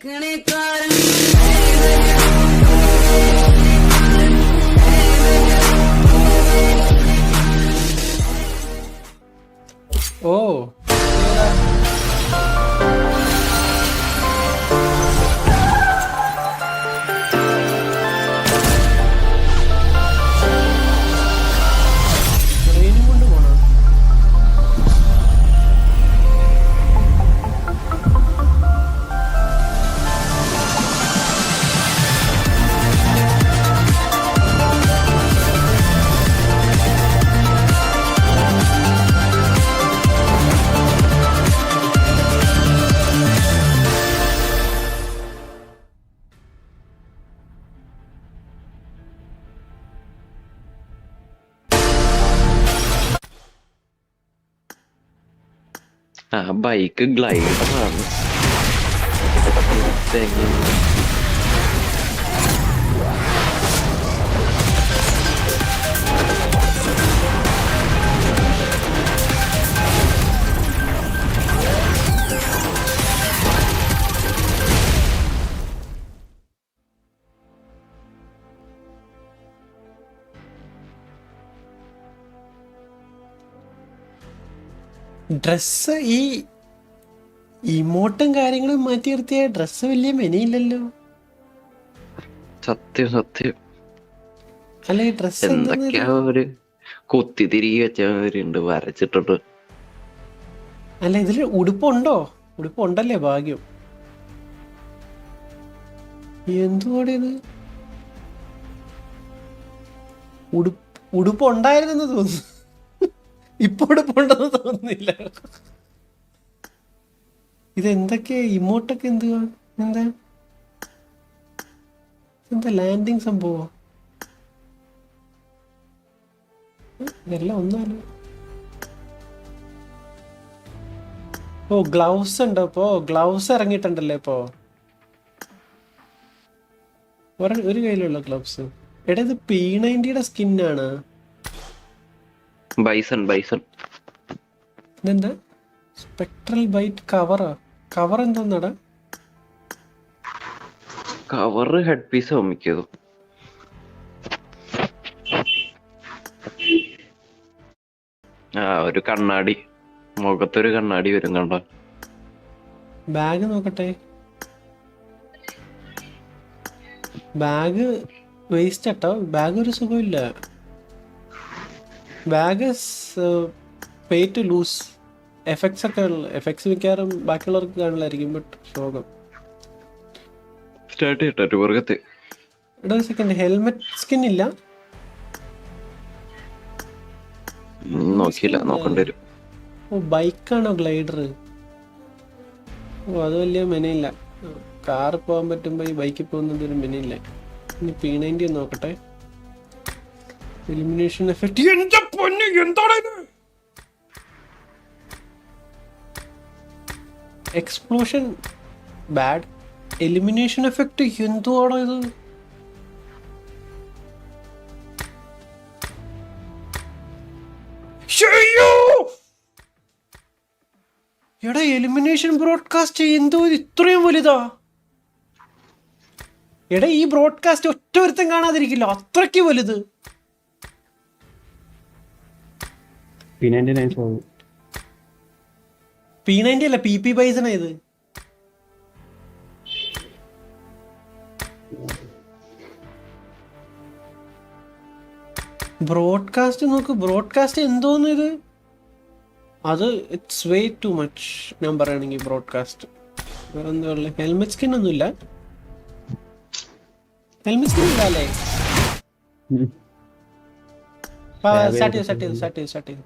ഓ ട്രെയിനും കൊണ്ട് പോണോ? ആ ബൈക്ക് ഗ്ലൈഡറാണ്. ഡ്രസ്സ് ഈ ഇമോട്ടും കാര്യങ്ങളും മാറ്റി നിർത്തിയ ഡ്രസ്സ് വലിയ മെനയില്ലല്ലോ. സത്യം സത്യം. അല്ല ഈ ഡ്രസ്സ് എന്തൊക്കെയാ ഒരു കുത്തി തിരികെ വെച്ചവരുണ്ട് വരച്ചിട്ടിട്ട്. അല്ല ഇതില് ഉടുപ്പുണ്ടോ? ഉടുപ്പുണ്ടല്ലേ ഭാഗ്യം. എന്തുവാടെ ഇത്? ഉടുപ്പുണ്ടായിരുന്നെന്ന് തോന്നുന്നു. ഇപ്പൊ ഉടുപ്പുണ്ടെന്ന് തോന്നുന്നില്ല. ഇതെന്തൊക്കെയാ ഇമോട്ടൊക്കെ എന്തുവാ? എന്താ എന്താ ലാൻഡിങ് സംഭവം? ഇതെല്ലാം ഒന്നാലോ. ഓ ഗ്ലൗസ് ഉണ്ട്. ഇപ്പോ ഗ്ലൗസ് ഇറങ്ങിയിട്ടുണ്ടല്ലേ ഇപ്പോ. ഒരു കയ്യിലുള്ള ഗ്ലൗസ്. എടാ ഇത് P90യുടെ സ്കിന്നാണ്. Bizon Bizon. ഇതെന്താ സ്പെക്ട്രൽ ബൈറ്റ് കവറാ? കവർ എന്താന്നാടാ? കവറ് ഹെഡ് പീസ് ഓമിക്കതു. ആ ഒരു കണ്ണാടി, മുഖത്തൊരു കണ്ണാടി വരും കണ്ടോ. ബാഗ് നോക്കട്ടെ. ബാഗ് വേസ്റ്റ് ആട്ടോ. ബാഗ് ഒരു സുഖമില്ല. ബാഗ് പേ ടു ലൂസ്. എഫക്ട്സ് ഒക്കെ എഫക്ട്സ് മിക്കവാറും ബാക്കിയുള്ളവർക്ക് കാണില്ലായിരിക്കും. ബട്ട് ശോകം. സ്റ്റാർട്ട് ചെയ്തിട്ട് പുറകത്ത്. എടാ ഒരു സെക്കൻഡ്, ഹെൽമെറ്റ് സ്കിൻ ഇല്ല? നോക്കിയില്ല, നോക്കേണ്ടി വരും. ഓ ബൈക്കാണോ ഗ്ലൈഡർ? ഓ അത് വലിയ മെനയില്ല. കാറ് പോകാൻ പറ്റുമ്പോൾ ഈ ബൈക്കിൽ പോകുന്നത് ഒരു മെനയില്ല. ഇനി P90 ഒന്ന് നോക്കട്ടെ. Elimination effect. എന്റെ പൊന്നു എന്താണ് ഇത്? Explosion bad. എലിമിനേഷൻ എഫക്ട് എന്തുവാണോ ഇത്? എടാ എലിമിനേഷൻ ബ്രോഡ്കാസ്റ്റ് എന്തോ ഇത്രയും വലുതാ. എടാ ഈ ബ്രോഡ്കാസ്റ്റ് ഒറ്റ ഒരുത്തം കാണാതിരിക്കില്ല, അത്രയ്ക്ക് വലുത്. P90 അല്ല, PP ബൈസണാ ഇത്. ബ്രോഡ്കാസ്റ്റ് നോക്ക്. ബ്രോഡ്കാസ്റ്റ് എന്തോന്ന് ഇത്? അത് ഇറ്റ്സ് വേ ടു മച്ച് ഞാൻ പറയുകയാണെങ്കിൽ. ബ്രോഡ്കാസ്റ്റ് വേറെ എന്താ ഉള്ളത്? ഹെൽമെറ്റ് സ്കിൻ ഒന്നുമില്ല. ഹെൽമെറ്റ് സ്കിൻ ഇല്ല അല്ലേ? സ്റ്റാർട്ട് ചെയ്തു.